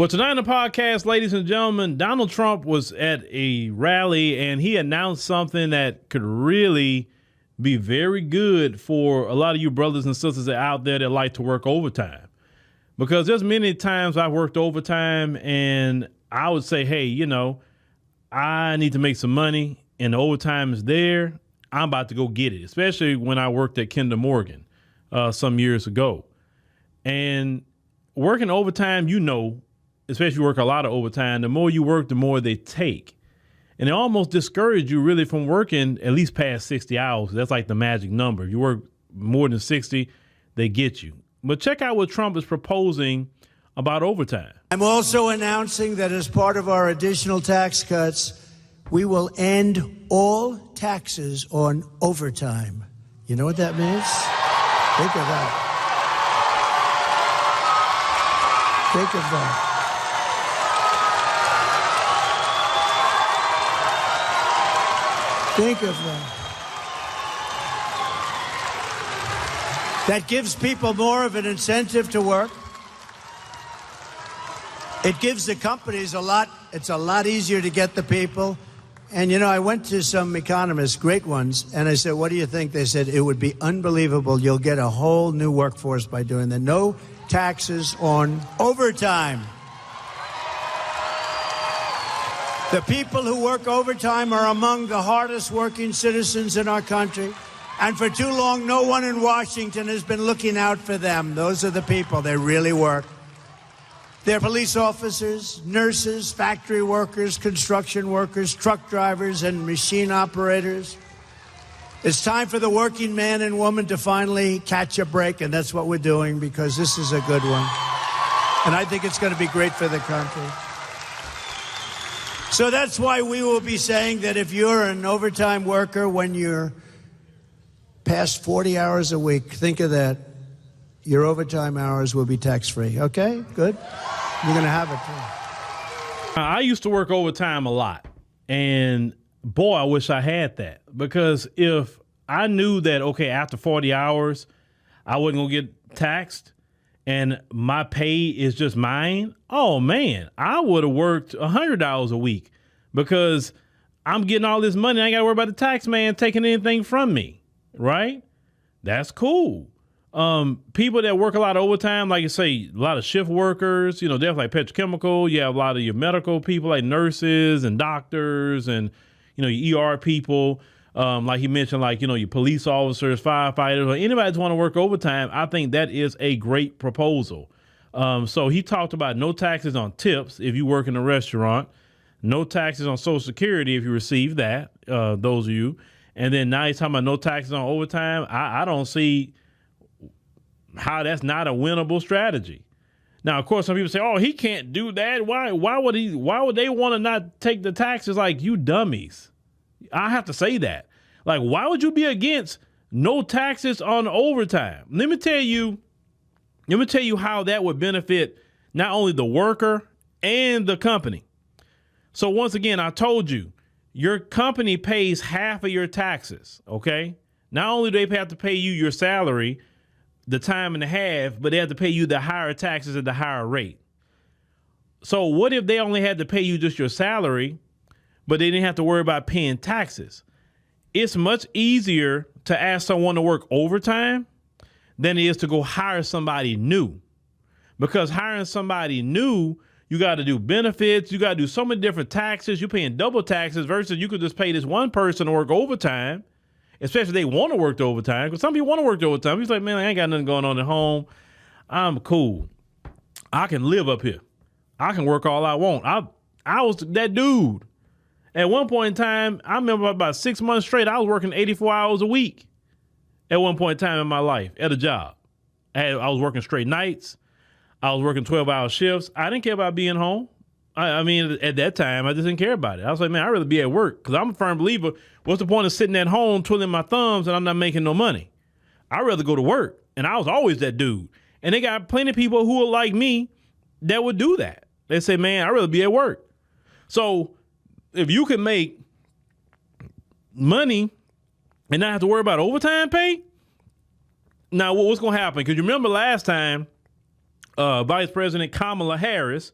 Well, tonight on the podcast, ladies and gentlemen, Donald Trump was at a rally and he announced something that could really be very good for a lot of you brothers and sisters out there that like to work overtime. Because there's many times I've worked overtime and I would say, hey, you know, I need to make some money and the overtime is there. I'm about to go get it, especially when I worked at Kinder Morgan some years ago. And working overtime, you know, especially if you work a lot of overtime, the more you work, the more they take. And they almost discourage you really from working at least past 60 hours. That's like the magic number. If you work more than 60, they get you. But check out what Trump is proposing about overtime. I'm also announcing that as part of our additional tax cuts, we will end all taxes on overtime. You know what that means? Think of that. Think of that. Think of that. That gives people more of an incentive to work. It gives the companies it's a lot easier to get the people. And, you know, I went to some economists, great ones, and I said, what do you think? They said, it would be unbelievable. You'll get a whole new workforce by doing that. No taxes on overtime. The people who work overtime are among the hardest working citizens in our country. And for too long, no one in Washington has been looking out for them. Those are the people. They really work. They're police officers, nurses, factory workers, construction workers, truck drivers, and machine operators. It's time for the working man and woman to finally catch a break, and that's what we're doing because this is a good one. And I think it's going to be great for the country. So that's why we will be saying that if you're an overtime worker, when you're past 40 hours a week, think of that. Your overtime hours will be tax-free. Okay, good? You're going to have it too. I used to work overtime a lot. And boy, I wish I had that. Because if I knew that, okay, after 40 hours, I wasn't going to get taxed and my pay is just mine, oh, man, I would have worked $100 a week because I'm getting all this money. I ain't got to worry about the tax man taking anything from me, right? That's cool. People that work a lot of overtime, like you say, a lot of shift workers, you know, definitely like petrochemical. You have a lot of your medical people like nurses and doctors and, you know, your ER people. Like he mentioned, like, you know, your police officers, firefighters, or anybody that's want to work overtime. I think that is a great proposal. So he talked about no taxes on tips if you work in a restaurant, no taxes on Social Security if you receive that, those of you. And then now he's talking about no taxes on overtime. I don't see how that's not a winnable strategy. Now, of course, some people say, oh, he can't do that. Why would they want to not take the taxes? Like, you dummies. I have to say that. Like, why would you be against no taxes on overtime? Let me tell you how that would benefit not only the worker and the company. So once again, I told you, your company pays half of your taxes, okay? Not only do they have to pay you your salary, the time and a half, but they have to pay you the higher taxes at the higher rate. So what if they only had to pay you just your salary, but they didn't have to worry about paying taxes? It's much easier to ask someone to work overtime than it is to go hire somebody new. Because hiring somebody new, you got to do benefits. You got to do so many different taxes. You're paying double taxes versus you could just pay this one person to work overtime, especially if they want to work the overtime. Because some people want to work the overtime. He's like, man, I ain't got nothing going on at home. I'm cool. I can live up here. I can work all I want. I was that dude. At one point in time, I remember about 6 months straight, I was working 84 hours a week at one point in time in my life at a job. I was working straight nights. I was working 12-hour shifts. I didn't care about being home. I mean, at that time, I just didn't care about it. I was like, man, I'd rather be at work because I'm a firm believer. What's the point of sitting at home twiddling my thumbs and I'm not making no money? I'd rather go to work. And I was always that dude. And they got plenty of people who are like me that would do that. They say, man, I'd rather be at work. So if you can make money and not have to worry about overtime pay, now what's going to happen? Because you remember last time, Vice President Kamala Harris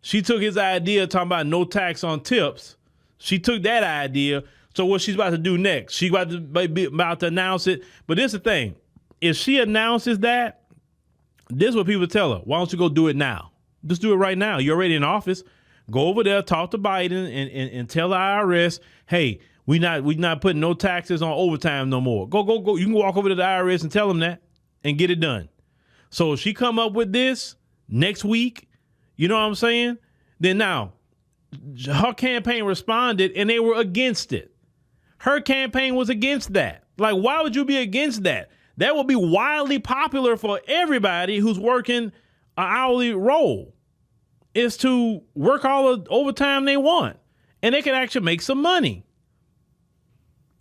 She took his idea talking about no tax on tips. She took that idea. So what she's about to do next? She's about to announce it. But this is the thing. If she announces that, this is what people tell her. Why don't you go do it now? Just do it right now. You're already in office. Go over there, talk to Biden, and tell the IRS, hey, we not putting no taxes on overtime no more. Go. You can walk over to the IRS and tell them that and get it done. So if she come up with this next week, you know what I'm saying? Then now, her campaign responded and they were against it. Her campaign was against that. Like, why would you be against that? That would be wildly popular for everybody who's working an hourly role, is to work all the overtime they want. And they can actually make some money.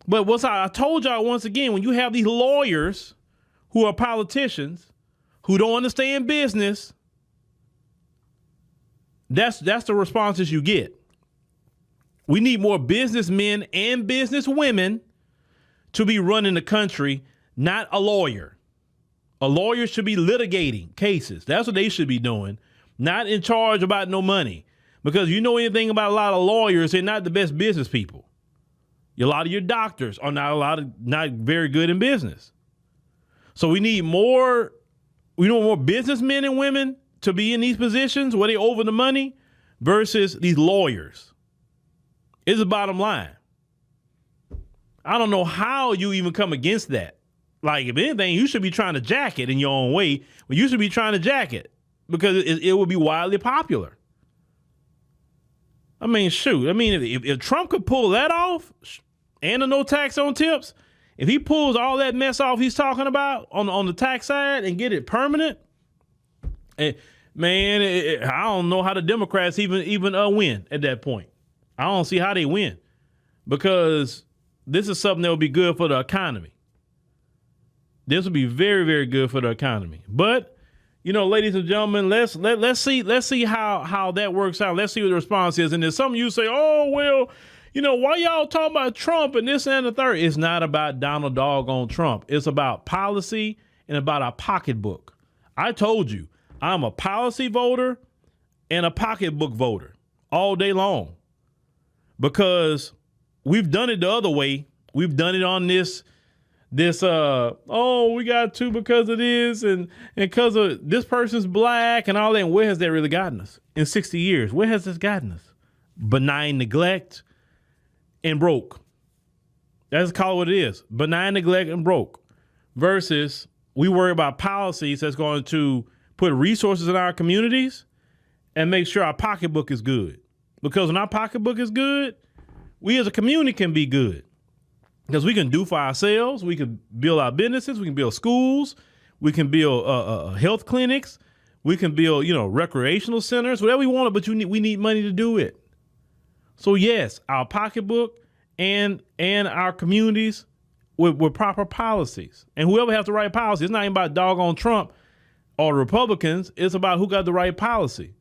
But I told y'all once again, when you have these lawyers who are politicians, who don't understand business, that's the responses you get. We need more businessmen and businesswomen to be running the country, not a lawyer. A lawyer should be litigating cases. That's what they should be doing, not in charge about no money. Because you know anything about a lot of lawyers, they're not the best business people. A lot of your doctors are not very good in business. So we need more businessmen and women to be in these positions where they over the money versus these lawyers. It's the bottom line. I don't know how you even come against that. Like, if anything, you should be trying to jack it in your own way. But you should be trying to jack it because it would be wildly popular. I mean, shoot. I mean, if Trump could pull that off and a no tax on tips, if he pulls all that mess off he's talking about on the tax side and get it permanent, man, I don't know how the Democrats even win at that point. I don't see how they win, because this is something that would be good for the economy. This would be very, very good for the economy. But, you know, ladies and gentlemen, let's see how that works out. Let's see what the response is. And there's some of you say, oh, well, you know, why y'all talking about Trump and this and the third? It's not about Donald doggone Trump. It's about policy and about our pocketbook. I told you, I'm a policy voter and a pocketbook voter all day long, because we've done it the other way. We've done it on this, we got to because of this and because of this person's black and all that. And where has that really gotten us in 60 years? Where has this gotten us? Benign neglect and broke. That's called what it is. Benign neglect and broke. Versus we worry about policies that's going to put resources in our communities and make sure our pocketbook is good. Because when our pocketbook is good, we as a community can be good. Because we can do for ourselves. We can build our businesses. We can build schools. We can build health clinics. We can build, recreational centers, whatever we want. But we need money to do it. So yes, our pocketbook and our communities with proper policies. And whoever has the right policy, it's not even about doggone Trump or the Republicans. It's about who got the right policy.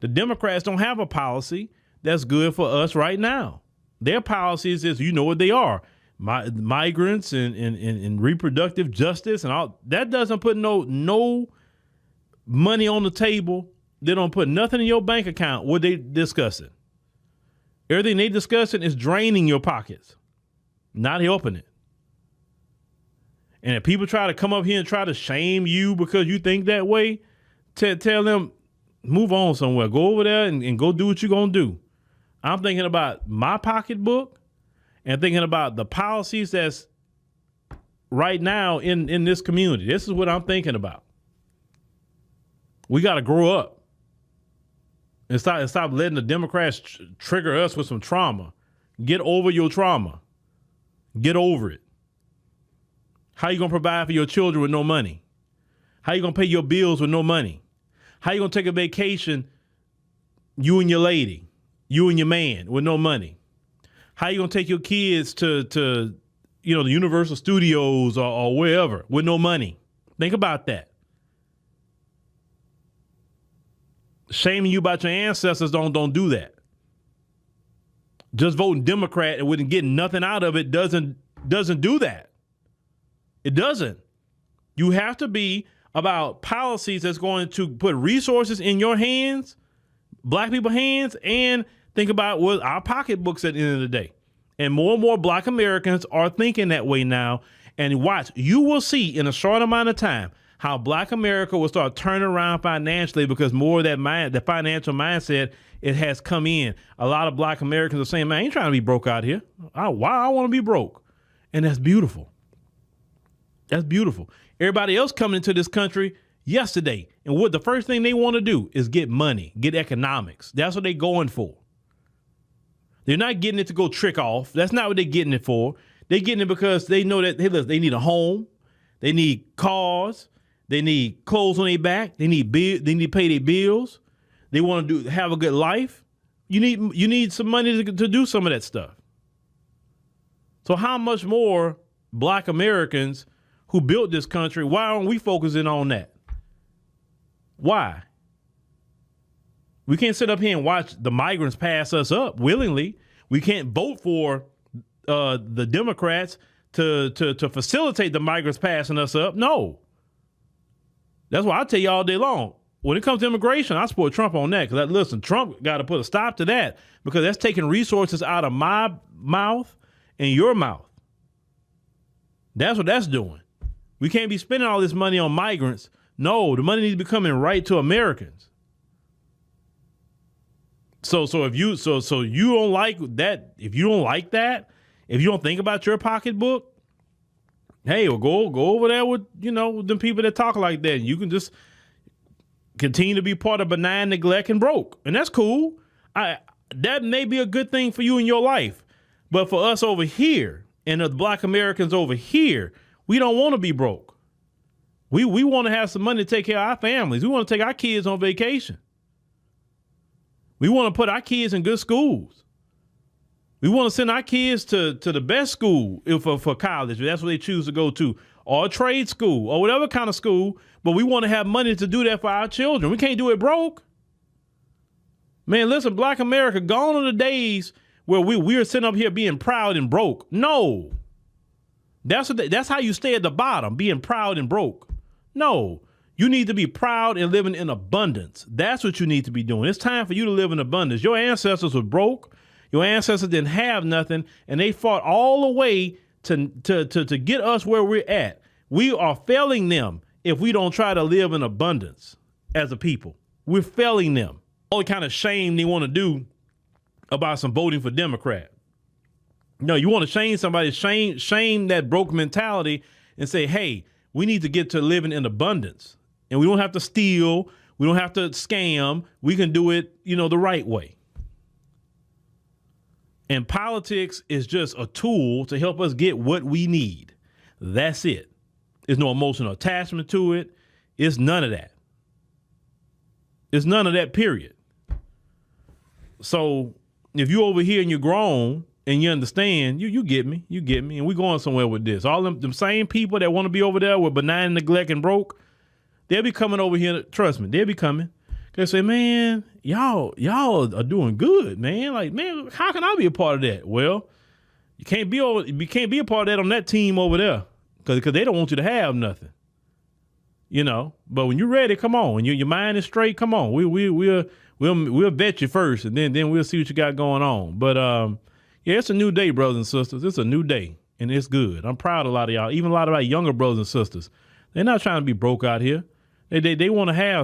The Democrats don't have a policy that's good for us right now. Their policies is, you know what they are. Migrants and reproductive justice and all that doesn't put no money on the table. They don't put nothing in your bank account. What they discussing? Everything they discussing is draining your pockets, not helping it. And if people try to come up here and try to shame you because you think that way, tell them, move on somewhere. Go over there and go do what you're going to do. I'm thinking about my pocketbook and thinking about the policies that's right now in this community. This is what I'm thinking about. We got to grow up and stop letting the Democrats trigger us with some trauma. Get over your trauma. Get over it. How you going to provide for your children with no money? How you going to pay your bills with no money? How you going to take a vacation, you and your lady, you and your man, with no money? How you going to take your kids to the Universal Studios or wherever with no money? Think about that. Shaming you about your ancestors, don't do that. Just voting Democrat and wouldn't get nothing out of it doesn't do that. It doesn't. You have to be about policies that's going to put resources in your hands black people's hands and think about what our pocketbooks at the end of the day. And more black Americans are thinking that way now. And watch, you will see in a short amount of time how black America will start turning around financially because more of the financial mindset, it has come in. A lot of black Americans are saying, man, I ain't trying to be broke out here. Why I want to be broke? And that's beautiful. That's beautiful. Everybody else coming into this country yesterday, and what the first thing they want to do is get money, get economics. That's what they're going for. They're not getting it to go trick off. That's not what they're getting it for. They're getting it because they know that, hey, look, they need a home, they need cars, they need clothes on their back, they need to pay their bills, they want to have a good life. You need some money to do some of that stuff. So how much more black Americans who built this country, why aren't we focusing on that? Why? We can't sit up here and watch the migrants pass us up willingly. We can't vote for the Democrats to facilitate the migrants passing us up. No. That's why I tell you all day long, when it comes to immigration, I support Trump on that. Because listen, Trump got to put a stop to that because that's taking resources out of my mouth and your mouth. That's what that's doing. We can't be spending all this money on migrants. No, the money needs to be coming right to Americans. So if you don't like that, if you don't like that, if you don't think about your pocketbook, hey, well, go over there with them people that talk like that. You can just continue to be part of benign neglect and broke, and that's cool. That may be a good thing for you in your life, but for us over here and the black Americans over here, we don't want to be broke. We want to have some money to take care of our families. We want to take our kids on vacation. We want to put our kids in good schools. We want to send our kids to the best school for college. That's what they choose to go to, or a trade school, or whatever kind of school. But we want to have money to do that for our children. We can't do it broke. Man, listen, black America, gone are the days where we're sitting up here being proud and broke. No. That's how you stay at the bottom, being proud and broke. No. You need to be proud and living in abundance. That's what you need to be doing. It's time for you to live in abundance. Your ancestors were broke. Your ancestors didn't have nothing, and they fought all the way to get us where we're at. We are failing them if we don't try to live in abundance as a people. We're failing them. All the kind of shame they want to do about some voting for Democrat. No, you want to shame somebody, shame that broke mentality and say, hey, we need to get to living in abundance. And we don't have to steal. We don't have to scam. We can do it, the right way. And politics is just a tool to help us get what we need. That's it. There's no emotional attachment to it. It's none of that. It's none of that, period. So if you over here and you're grown and you understand, you get me, and we're going somewhere with this. All them same people that want to be over there with benign neglect and broke, they'll be coming over here. Trust me, they'll be coming. They say, man, y'all are doing good, man. Like, man, how can I be a part of that? Well, you can't be a part of that on that team over there because they don't want you to have nothing. But when you're ready, come on. When your mind is straight, come on. We'll vet you first, and then we'll see what you got going on. But yeah, it's a new day, brothers and sisters. It's a new day, and it's good. I'm proud of a lot of y'all, even a lot of our younger brothers and sisters. They're not trying to be broke out here. They want to have